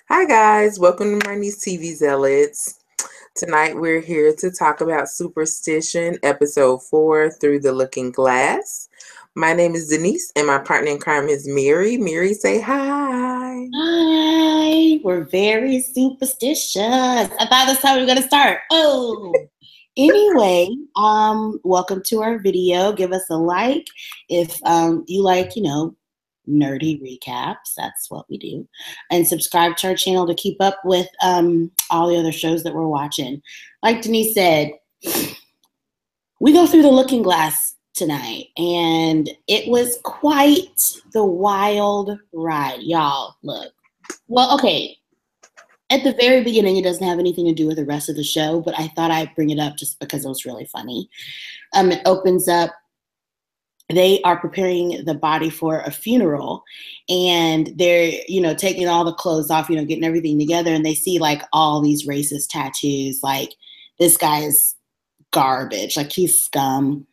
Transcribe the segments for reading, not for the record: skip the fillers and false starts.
Hi guys, welcome to my niece TV Zealots. Tonight we're here to talk about Superstition, episode 4, Through the Looking Glass. My name is Denise and my partner in crime is Mary. Mary, say hi. Hi, we're very superstitious. I thought that's how we were gonna start. Oh, anyway, welcome to our video. Give us a like if you like, nerdy recaps. That's what we do, and subscribe to our channel to keep up with all the other shows that we're watching. Like Denise said, we go through the Looking Glass tonight, and it was quite the wild ride, y'all. Look, well, okay. At the very beginning, it doesn't have anything to do with the rest of the show, but I thought I'd bring it up just because it was really funny. It opens up. They are preparing the body for a funeral, and they're, taking all the clothes off, getting everything together, and they see like all these racist tattoos. Like, this guy is garbage, like he's scum.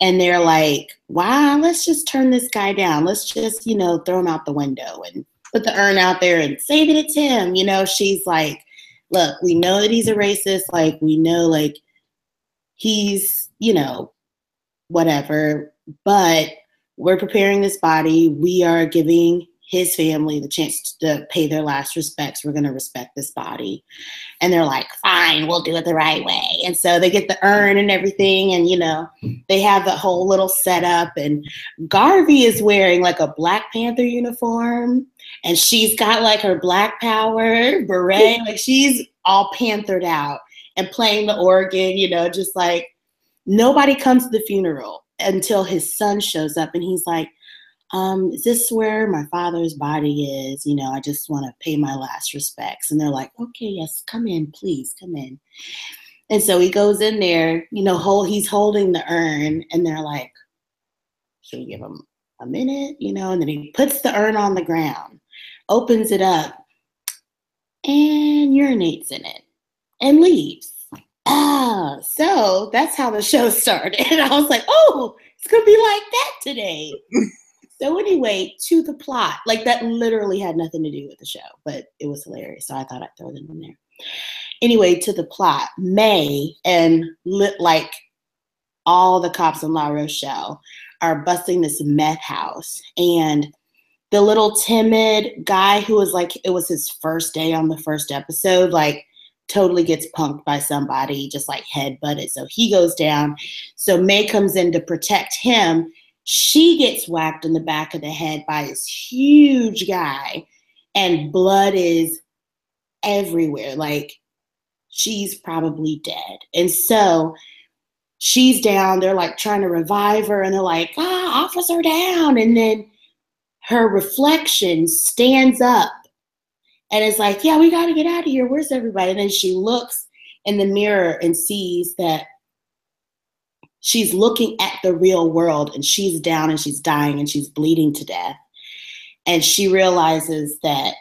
And they're like, wow, let's just turn this guy down. Let's just, throw him out the window and put the urn out there and say that it's him. She's like, look, we know that he's a racist. Like, we know, like, he's, whatever. But we're preparing this body. We are giving his family the chance to pay their last respects. We're going to respect this body. And they're like, fine, we'll do it the right way. And so they get the urn and everything. And, they have the whole little setup. And Garvey is wearing like a Black Panther uniform. And she's got like her Black Power beret. Like, she's all panthered out and playing the organ, just like nobody comes to the funeral until his son shows up. And he's like, is this where my father's body is? I just want to pay my last respects. And they're like, okay, yes, come in, please, come in. And so he goes in there, he's holding the urn, and they're like, should we give him a minute? And then he puts the urn on the ground, opens it up, and urinates in it and leaves. So that's how the show started. And I was like, oh, it's going to be like that today. So anyway, to the plot, like that literally had nothing to do with the show, but it was hilarious. So I thought I'd throw them in there. Anyway, to the plot, Mae and like all the cops in La Rochelle are busting this meth house. And the little timid guy who was like, it was his first day on the first episode, like totally gets punked by somebody, just like headbutted. So he goes down. So Mae comes in to protect him. She gets whacked in the back of the head by this huge guy, and blood is everywhere. Like, she's probably dead. And so she's down. They're like trying to revive her, and they're like, officer down. And then her reflection stands up and is like, yeah, we got to get out of here. Where's everybody? And then she looks in the mirror and sees that she's looking at the real world, and she's down and she's dying and she's bleeding to death. And she realizes that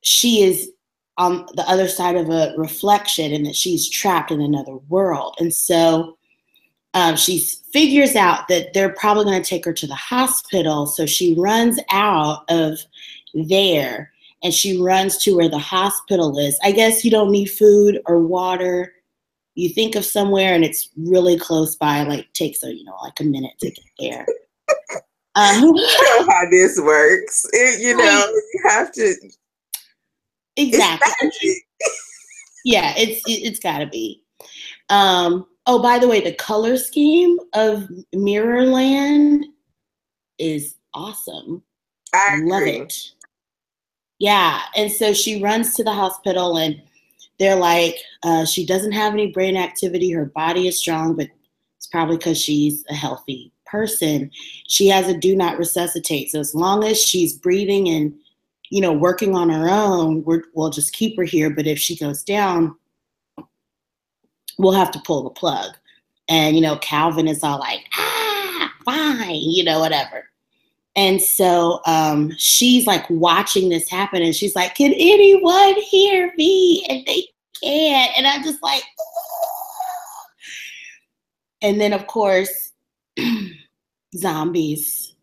she is on the other side of a reflection and that she's trapped in another world. And so she figures out that they're probably going to take her to the hospital. So she runs out of there and she runs to where the hospital is. I guess you don't need food or water. You think of somewhere and it's really close by, like takes like a minute to get there. You know how this works. You have to. Exactly. Yeah, it's gotta be. Oh, by the way, the color scheme of Mirrorland is awesome. I love agree. it. Yeah, and so she runs to the hospital, and they're like, she doesn't have any brain activity. Her body is strong, but it's probably because she's a healthy person. She has a do not resuscitate. So as long as she's breathing and, working on her own, we'll just keep her here. But if she goes down, we'll have to pull the plug. And, Calvin is all like, fine, whatever. And so she's like watching this happen, and she's like, can anyone hear me? And they can't. And I'm just like, and then of course, zombies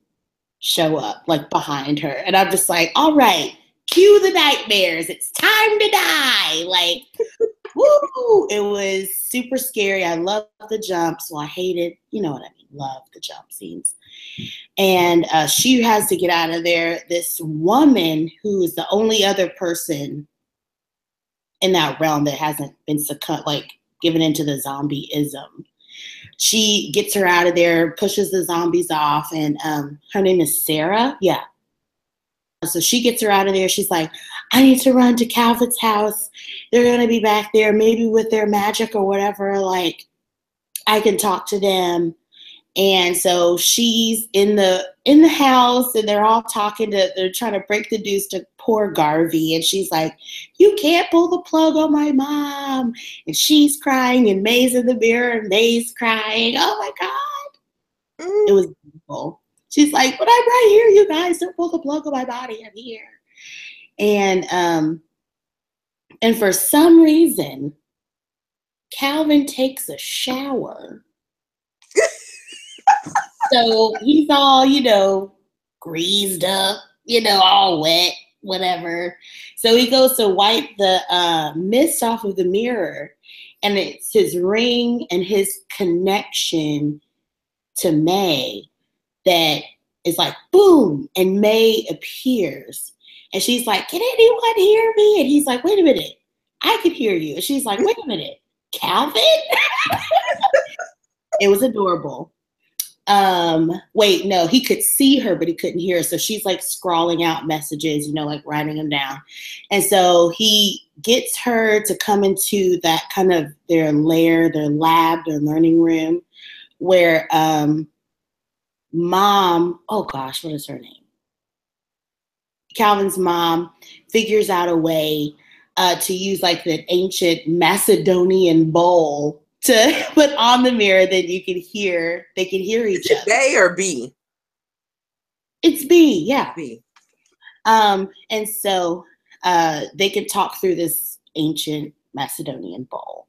show up like behind her. And I'm just like, all right, cue the nightmares. It's time to die. Like, woo! It was super scary. I loved the jumps. Well, I hated, you know what I mean, love the jump scenes. And she has to get out of there. This woman who is the only other person in that realm that hasn't been given into the zombieism. She gets her out of there, pushes the zombies off, and her name is Sarah. Yeah. So she gets her out of there. She's like, I need to run to Calvin's house. They're going to be back there, maybe with their magic or whatever. Like, I can talk to them. And so she's in the house, and they're all they're trying to break the news to poor Garvey. And she's like, you can't pull the plug on my mom. And she's crying, and Mae's in the mirror, and Mae's crying. Oh my God. It was beautiful. She's like, but I'm right here, you guys. Don't pull the plug on my body. I'm here. And for some reason, Calvin takes a shower. So he's all, greased up, all wet, whatever. So he goes to wipe the mist off of the mirror, and it's his ring and his connection to Mae that is like, boom, and Mae appears. And she's like, can anyone hear me? And he's like, wait a minute, I can hear you. And she's like, wait a minute, Calvin? It was adorable. Wait, no, he could see her, but he couldn't hear her. So she's like scrawling out messages, like writing them down. And so he gets her to come into that kind of their lair, their lab, their learning room, where mom, oh gosh, what is her name? Calvin's mom figures out a way to use like the ancient Macedonian bowl to put on the mirror that they can hear each other. A or B? It's B, yeah. B. And so they can talk through this ancient Macedonian bowl.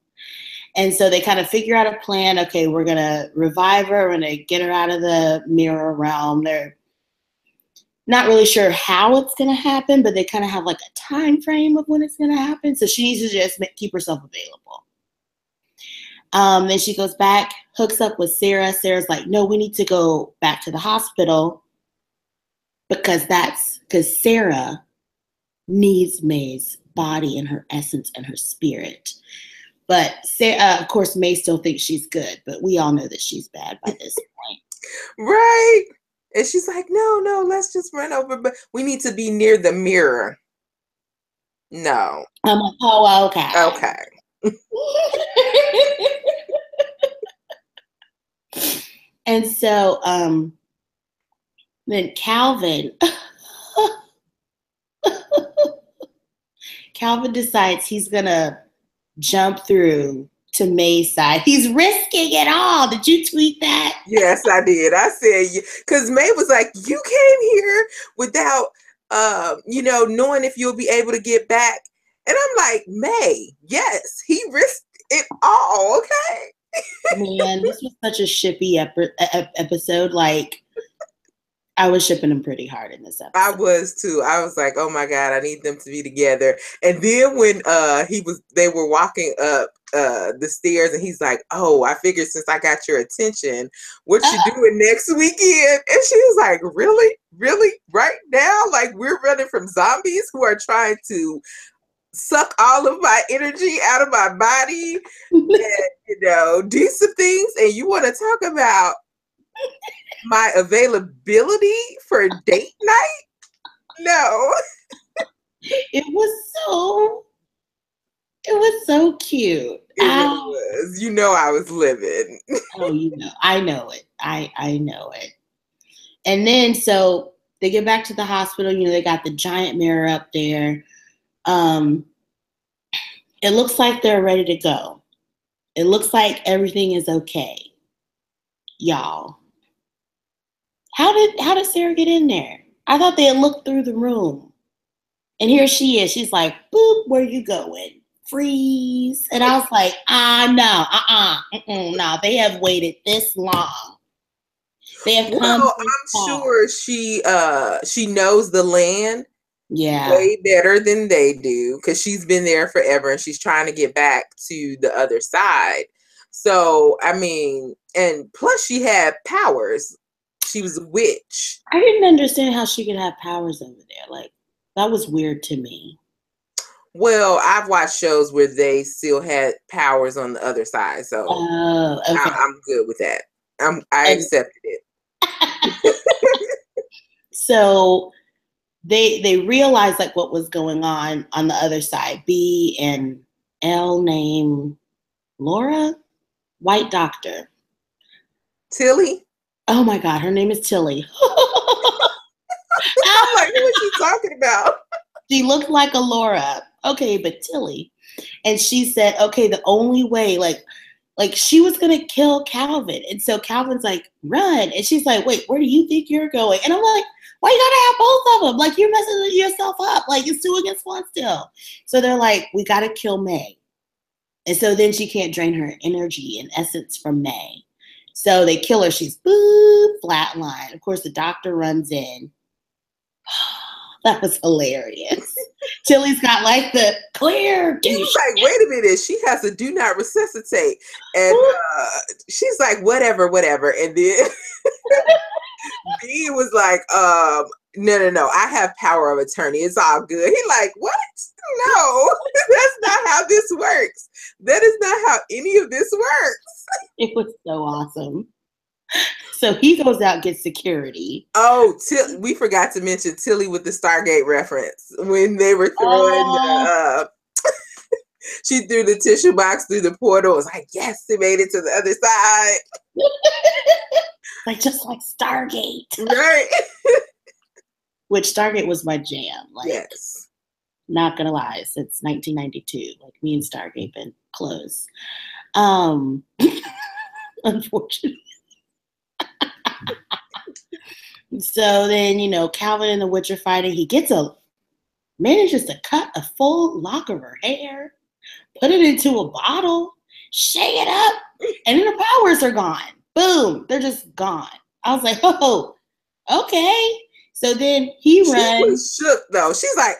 And so they kind of figure out a plan. Okay, we're going to revive her. We're going to get her out of the mirror realm. They're not really sure how it's going to happen, but they kind of have like a time frame of when it's going to happen. So she needs to just keep herself available. Then she goes back, hooks up with Sarah. Sarah's like, no, we need to go back to the hospital because Sarah needs Mae's body and her essence and her spirit. But Sarah, of course, Mae still thinks she's good, but we all know that she's bad by this point. Right. And she's like, no, let's just run over. But we need to be near the mirror. No. I'm like, oh, okay. Okay. And so then Calvin decides he's gonna jump through to Mae's side. He's risking it all. Did you tweet that? Yes, I did. I said, because Mae was like, you came here without knowing if you'll be able to get back. And I'm like, Mae, yes, he risked it all, okay? Man, this was such a shippy episode. Like, I was shipping them pretty hard in this episode. I was too. I was like, oh my God, I need them to be together. And then when they were walking up the stairs, and he's like, oh, I figured since I got your attention, what you doing next weekend? And she was like, really? Right now? Like, we're running from zombies who are trying to suck all of my energy out of my body and, do some things. And you want to talk about my availability for date night? No. It was so cute. It really was. I was living. Oh, I know it. I know it. And then so they get back to the hospital. They got the giant mirror up there. It looks like they're ready to go. It looks like everything is okay. Y'all. How did Sarah get in there? I thought they had looked through the room. And here she is. She's like, boop, where you going? Freeze. And I was like, no, they have waited this long. They have come. Well, I'm sure she knows the land Yeah. way better than they do because she's been there forever and she's trying to get back to the other side. So, I mean, and plus she had powers. She was a witch. I didn't understand how she could have powers over there. Like, that was weird to me. Well, I've watched shows where they still had powers on the other side, so Oh, okay. I'm good with that. I accepted it. So they realized like what was going on the other side. B and L named Laura, white doctor. Tilly? Oh my God, her name is Tilly. I'm like, who is she talking about? She looked like a Laura. Okay, but Tilly. And she said, okay, the only way, like she was gonna kill Calvin. And so Calvin's like, run. And she's like, wait, where do you think you're going? And I'm like, why you gotta have both of them? Like, you're messing yourself up. Like, it's 2 against 1 still. So they're like, we gotta kill Mae. And so then she can't drain her energy and essence from Mae. So they kill her. She's flatline. Of course, the doctor runs in. That was hilarious. Tilly's got like the clear. He was like, wait a minute, she has to do not resuscitate. And she's like, whatever. And then B was like, no, I have power of attorney. It's all good. He like, what? No, that's not how this works. That is not how any of this works. It was so awesome. So he goes out, gets security. Oh, we forgot to mention Tilly with the Stargate reference when they were throwing she threw the tissue box through the portal. It was like, yes, they made it to the other side. Like, just like Stargate. Right. Which Stargate was my jam. Like, yes. Not gonna lie, since 1992. Like, me and Stargate been close. Unfortunately. So then, Calvin and the witch are fighting. He manages to cut a full lock of her hair, put it into a bottle, shake it up, and then the powers are gone. Boom, they're just gone. I was like, oh, okay. So then he runs. She was shook though. She's like,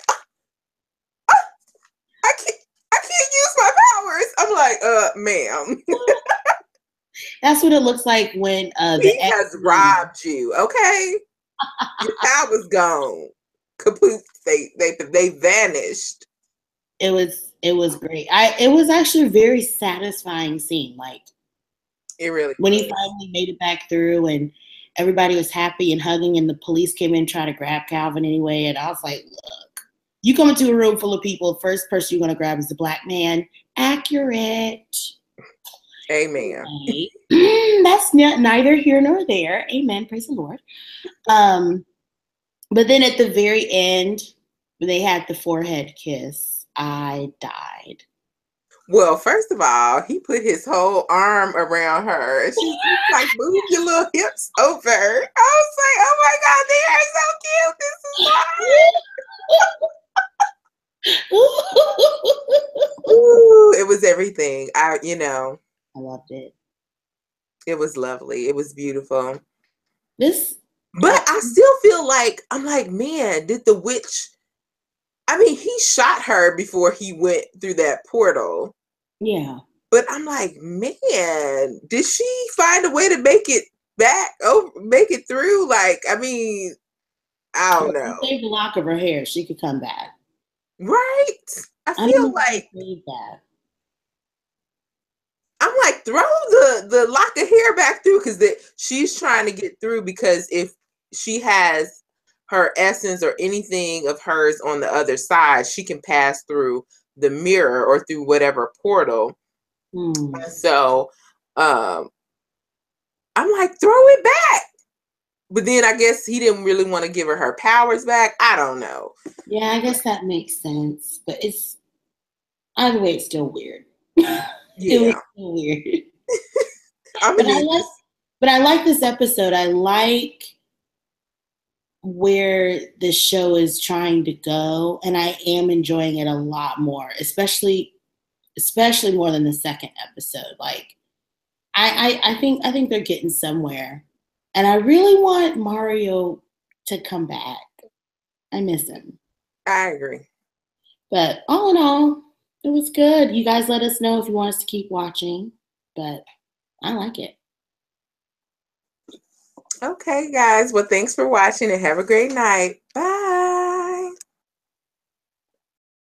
I can't use my powers. I'm like, ma'am. That's what it looks like when he has robbed you. Okay, your power's gone. Complete. They vanished. It was great. It was actually a very satisfying scene. Like, it really when he finally made it back through and everybody was happy and hugging, and the police came in and tried to grab Calvin anyway. And I was like, look, you come into a room full of people, first person you're going to grab is the black man. Accurate. Amen. That's neither here nor there. Amen. Praise the Lord. But then at the very end, when they had the forehead kiss, I died. Well, first of all, he put his whole arm around her. And she's like, move your little hips over. I was like, oh my God, they are so cute. This is Ooh, it was everything. I loved it. It was lovely. It was beautiful. But I still feel like, I'm like, man, did the witch, I mean, he shot her before he went through that portal. Yeah. But I'm like, man, did she find a way to make it back, make it through? Like, I mean, I don't know. Save the lock of her hair, she could come back. Right? I feel like that. I'm like, throw the lock of hair back through, because she's trying to get through, because if she has her essence or anything of hers on the other side, she can pass through the mirror or through whatever portal. So I'm like, throw it back. But then I guess he didn't really want to give her powers back. I don't know. Yeah, I guess that makes sense. But either way, it's still weird. Yeah. It was still weird. But I like this episode. I like where the show is trying to go, and I am enjoying it a lot more, especially more than the second episode. Like, I think they're getting somewhere, and I really want Mario to come back. I miss him. I agree. But all in all, it was good. You guys let us know if you want us to keep watching. But I like it. Okay, guys. Well, thanks for watching and have a great night. Bye.